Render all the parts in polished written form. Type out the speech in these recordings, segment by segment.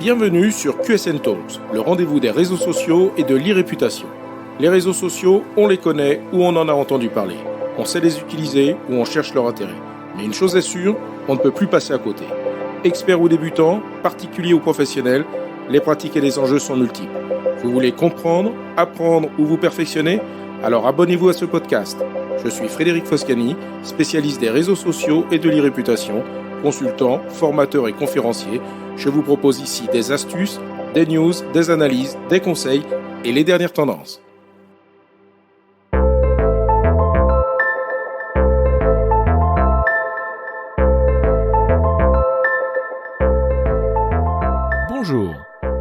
Bienvenue sur QSN Talks, le rendez-vous des réseaux sociaux et de l'e-réputation. Les réseaux sociaux, on les connaît ou on en a entendu parler. On sait les utiliser ou on cherche leur intérêt. Mais une chose est sûre, on ne peut plus passer à côté. Experts ou débutants, particuliers ou professionnels, les pratiques et les enjeux sont multiples. Vous voulez comprendre, apprendre ou vous perfectionner ? Alors abonnez-vous à ce podcast. Je suis Frédéric Foscani, spécialiste des réseaux sociaux et de l'e-réputation, consultant, formateur et conférencier. Je vous propose ici des astuces, des news, des analyses, des conseils et les dernières tendances. Bonjour.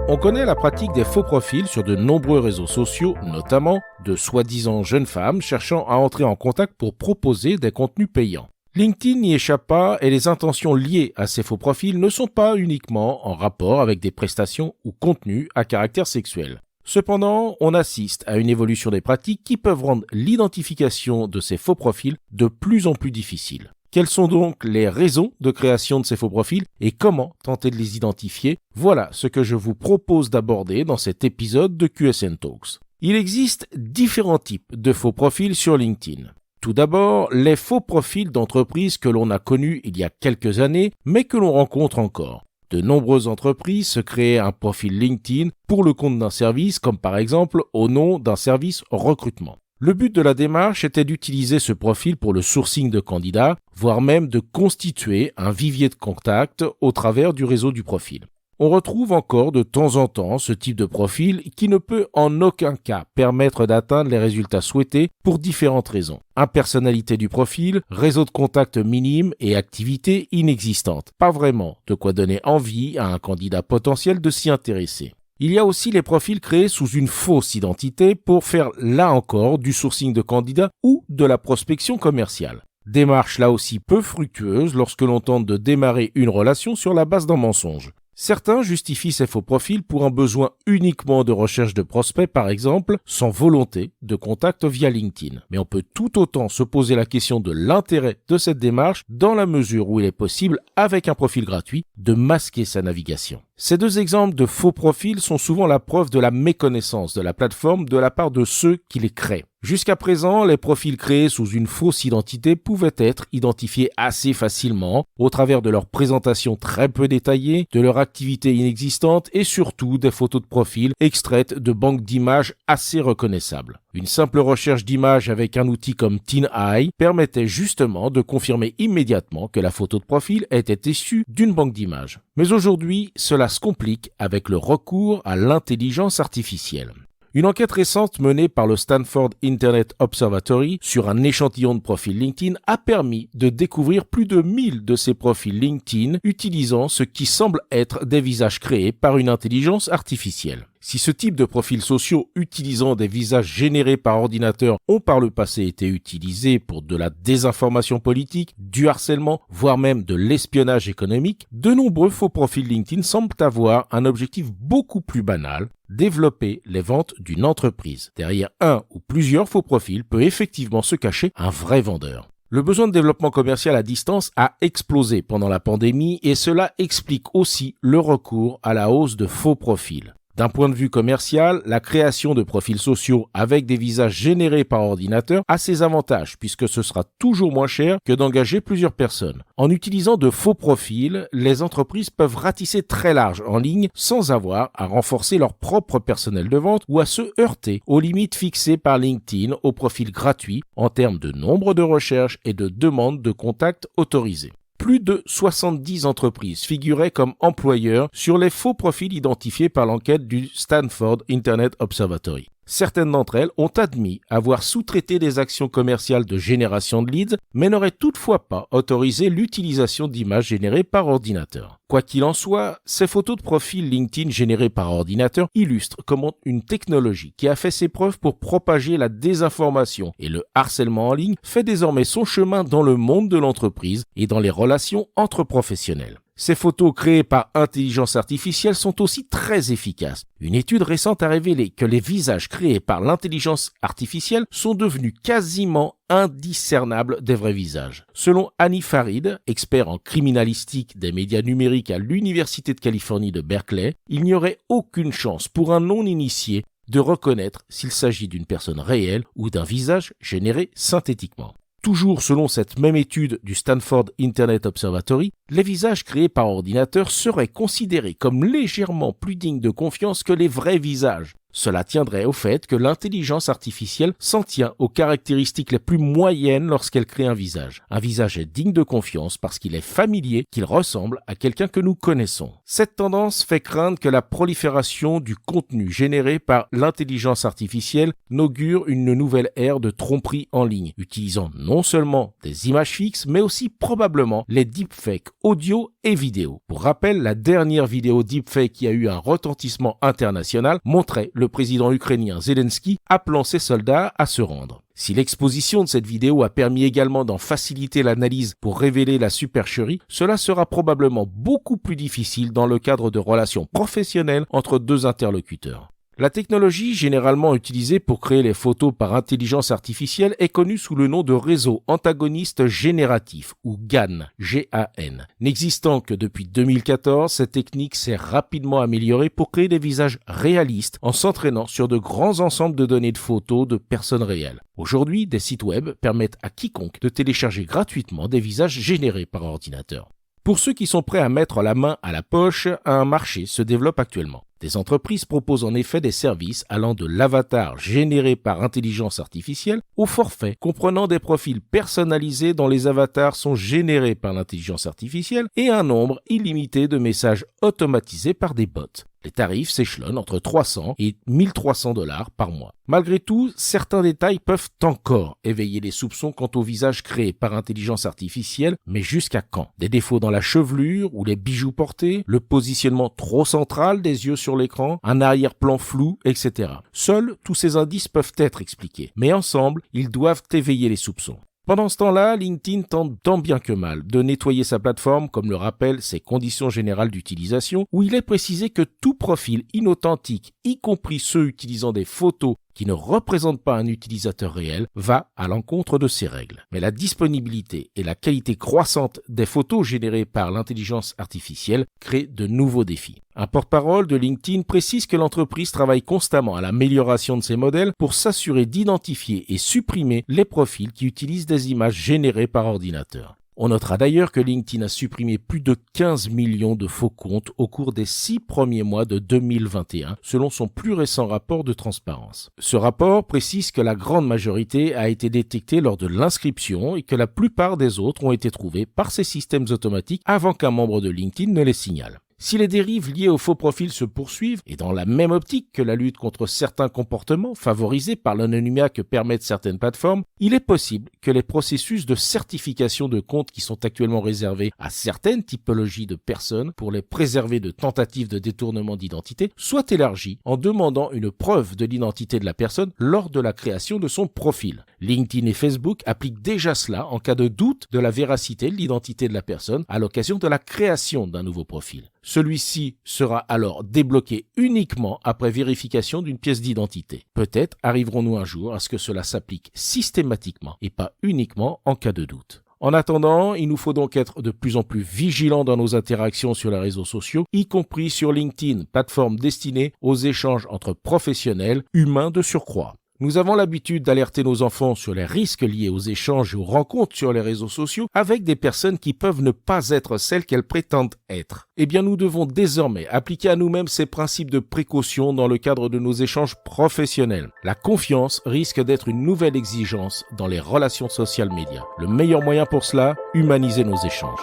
On connaît la pratique des faux profils sur de nombreux réseaux sociaux, notamment de soi-disant jeunes femmes cherchant à entrer en contact pour proposer des contenus payants. LinkedIn n'y échappe pas et les intentions liées à ces faux profils ne sont pas uniquement en rapport avec des prestations ou contenus à caractère sexuel. Cependant, on assiste à une évolution des pratiques qui peuvent rendre l'identification de ces faux profils de plus en plus difficile. Quelles sont donc les raisons de création de ces faux profils et comment tenter de les identifier ? Voilà ce que je vous propose d'aborder dans cet épisode de QSN Talks. Il existe différents types de faux profils sur LinkedIn. Tout d'abord, les faux profils d'entreprises que l'on a connus il y a quelques années, mais que l'on rencontre encore. De nombreuses entreprises se créent un profil LinkedIn pour le compte d'un service, comme par exemple au nom d'un service recrutement. Le but de la démarche était d'utiliser ce profil pour le sourcing de candidats, voire même de constituer un vivier de contacts au travers du réseau du profil. On retrouve encore de temps en temps ce type de profil qui ne peut en aucun cas permettre d'atteindre les résultats souhaités pour différentes raisons. Impersonnalité du profil, réseau de contacts minime et activité inexistante. Pas vraiment de quoi donner envie à un candidat potentiel de s'y intéresser. Il y a aussi les profils créés sous une fausse identité pour faire là encore du sourcing de candidats ou de la prospection commerciale. Démarche là aussi peu fructueuse lorsque l'on tente de démarrer une relation sur la base d'un mensonge. Certains justifient ces faux profils pour un besoin uniquement de recherche de prospects, par exemple, sans volonté de contact via LinkedIn. Mais on peut tout autant se poser la question de l'intérêt de cette démarche dans la mesure où il est possible, avec un profil gratuit, de masquer sa navigation. Ces deux exemples de faux profils sont souvent la preuve de la méconnaissance de la plateforme de la part de ceux qui les créent. Jusqu'à présent, les profils créés sous une fausse identité pouvaient être identifiés assez facilement au travers de leur présentation très peu détaillée, de leur activité inexistante et surtout des photos de profil extraites de banques d'images assez reconnaissables. Une simple recherche d'images avec un outil comme TinEye permettait justement de confirmer immédiatement que la photo de profil était issue d'une banque d'images. Mais aujourd'hui, cela se complique avec le recours à l'intelligence artificielle. Une enquête récente menée par le Stanford Internet Observatory sur un échantillon de profils LinkedIn a permis de découvrir plus de 1000 de ces profils LinkedIn utilisant ce qui semble être des visages créés par une intelligence artificielle. Si ce type de profils sociaux utilisant des visages générés par ordinateur ont par le passé été utilisés pour de la désinformation politique, du harcèlement, voire même de l'espionnage économique, de nombreux faux profils LinkedIn semblent avoir un objectif beaucoup plus banal, développer les ventes d'une entreprise. Derrière un ou plusieurs faux profils peut effectivement se cacher un vrai vendeur. Le besoin de développement commercial à distance a explosé pendant la pandémie et cela explique aussi le recours à la hausse de faux profils. D'un point de vue commercial, la création de profils sociaux avec des visages générés par ordinateur a ses avantages puisque ce sera toujours moins cher que d'engager plusieurs personnes. En utilisant de faux profils, les entreprises peuvent ratisser très large en ligne sans avoir à renforcer leur propre personnel de vente ou à se heurter aux limites fixées par LinkedIn au profil gratuit en termes de nombre de recherches et de demandes de contacts autorisés. Plus de 70 entreprises figuraient comme employeurs sur les faux profils identifiés par l'enquête du Stanford Internet Observatory. Certaines d'entre elles ont admis avoir sous-traité des actions commerciales de génération de leads, mais n'auraient toutefois pas autorisé l'utilisation d'images générées par ordinateur. Quoi qu'il en soit, ces photos de profil LinkedIn générées par ordinateur illustrent comment une technologie qui a fait ses preuves pour propager la désinformation et le harcèlement en ligne fait désormais son chemin dans le monde de l'entreprise et dans les relations entre professionnels. Ces photos créées par intelligence artificielle sont aussi très efficaces. Une étude récente a révélé que les visages créés par l'intelligence artificielle sont devenus quasiment indiscernables des vrais visages. Selon Annie Farid, expert en criminalistique des médias numériques à l'Université de Californie de Berkeley, il n'y aurait aucune chance pour un non-initié de reconnaître s'il s'agit d'une personne réelle ou d'un visage généré synthétiquement. Toujours selon cette même étude du Stanford Internet Observatory, les visages créés par ordinateur seraient considérés comme légèrement plus dignes de confiance que les vrais visages. Cela tiendrait au fait que l'intelligence artificielle s'en tient aux caractéristiques les plus moyennes lorsqu'elle crée un visage. Un visage est digne de confiance parce qu'il est familier, qu'il ressemble à quelqu'un que nous connaissons. Cette tendance fait craindre que la prolifération du contenu généré par l'intelligence artificielle n'augure une nouvelle ère de tromperie en ligne, utilisant non seulement des images fixes, mais aussi probablement les deepfakes audio et vidéo. Pour rappel, la dernière vidéo deepfake qui a eu un retentissement international montrait le président ukrainien Zelensky appelant ses soldats à se rendre. Si l'exposition de cette vidéo a permis également d'en faciliter l'analyse pour révéler la supercherie, cela sera probablement beaucoup plus difficile dans le cadre de relations professionnelles entre deux interlocuteurs. La technologie généralement utilisée pour créer les photos par intelligence artificielle est connue sous le nom de réseau antagoniste génératif ou GAN, G-A-N. N'existant que depuis 2014, cette technique s'est rapidement améliorée pour créer des visages réalistes en s'entraînant sur de grands ensembles de données de photos de personnes réelles. Aujourd'hui, des sites web permettent à quiconque de télécharger gratuitement des visages générés par ordinateur. Pour ceux qui sont prêts à mettre la main à la poche, un marché se développe actuellement. Des entreprises proposent en effet des services allant de l'avatar généré par intelligence artificielle au forfait comprenant des profils personnalisés dont les avatars sont générés par l'intelligence artificielle et un nombre illimité de messages automatisés par des bots. Les tarifs s'échelonnent entre 300 et 1300 $ par mois. Malgré tout, certains détails peuvent encore éveiller les soupçons quant au visage créé par intelligence artificielle, mais jusqu'à quand? Des défauts dans la chevelure ou les bijoux portés, le positionnement trop central des yeux sur l'écran, un arrière-plan flou, etc. Seuls tous ces indices peuvent être expliqués, mais ensemble, ils doivent éveiller les soupçons. Pendant ce temps-là, LinkedIn tente tant bien que mal de nettoyer sa plateforme, comme le rappellent ses conditions générales d'utilisation, où il est précisé que tout profil inauthentique, y compris ceux utilisant des photos qui ne représentent pas un utilisateur réel, va à l'encontre de ces règles. Mais la disponibilité et la qualité croissante des photos générées par l'intelligence artificielle créent de nouveaux défis. Un porte-parole de LinkedIn précise que l'entreprise travaille constamment à l'amélioration de ses modèles pour s'assurer d'identifier et supprimer les profils qui utilisent des images générées par ordinateur. On notera d'ailleurs que LinkedIn a supprimé plus de 15 millions de faux comptes au cours des 6 premiers mois de 2021, selon son plus récent rapport de transparence. Ce rapport précise que la grande majorité a été détectée lors de l'inscription et que la plupart des autres ont été trouvés par ces systèmes automatiques avant qu'un membre de LinkedIn ne les signale. Si les dérives liées aux faux profils se poursuivent, et dans la même optique que la lutte contre certains comportements favorisés par l'anonymat que permettent certaines plateformes, il est possible que les processus de certification de comptes qui sont actuellement réservés à certaines typologies de personnes pour les préserver de tentatives de détournement d'identité soient élargis en demandant une preuve de l'identité de la personne lors de la création de son profil. LinkedIn et Facebook appliquent déjà cela en cas de doute de la véracité de l'identité de la personne à l'occasion de la création d'un nouveau profil. Celui-ci sera alors débloqué uniquement après vérification d'une pièce d'identité. Peut-être arriverons-nous un jour à ce que cela s'applique systématiquement et pas uniquement en cas de doute. En attendant, il nous faut donc être de plus en plus vigilants dans nos interactions sur les réseaux sociaux, y compris sur LinkedIn, plateforme destinée aux échanges entre professionnels, humains de surcroît. Nous avons l'habitude d'alerter nos enfants sur les risques liés aux échanges et aux rencontres sur les réseaux sociaux avec des personnes qui peuvent ne pas être celles qu'elles prétendent être. Eh bien, nous devons désormais appliquer à nous-mêmes ces principes de précaution dans le cadre de nos échanges professionnels. La confiance risque d'être une nouvelle exigence dans les relations sociales médias. Le meilleur moyen pour cela, humaniser nos échanges.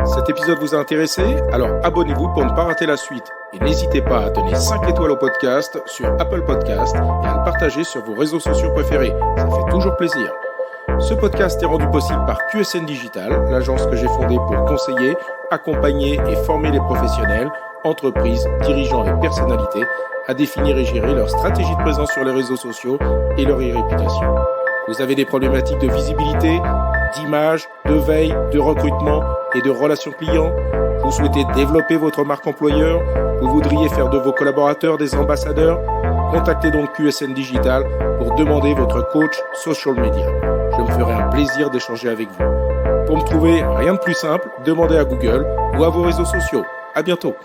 Cet épisode vous a intéressé? Alors abonnez-vous pour ne pas rater la suite. Et n'hésitez pas à donner 5 étoiles au podcast sur Apple Podcast et à le partager sur vos réseaux sociaux préférés. Ça fait toujours plaisir. Ce podcast est rendu possible par QSN Digital, l'agence que j'ai fondée pour conseiller, accompagner et former les professionnels, entreprises, dirigeants et personnalités à définir et gérer leur stratégie de présence sur les réseaux sociaux et leur e-réputation. Vous avez des problématiques de visibilité, d'image, de veille, de recrutement et de relations clients? Vous souhaitez développer votre marque employeur? Vous voudriez faire de vos collaborateurs des ambassadeurs? Contactez donc QSN Digital pour demander votre coach social media. Je me ferai un plaisir d'échanger avec vous. Pour me trouver, rien de plus simple, demandez à Google ou à vos réseaux sociaux. À bientôt.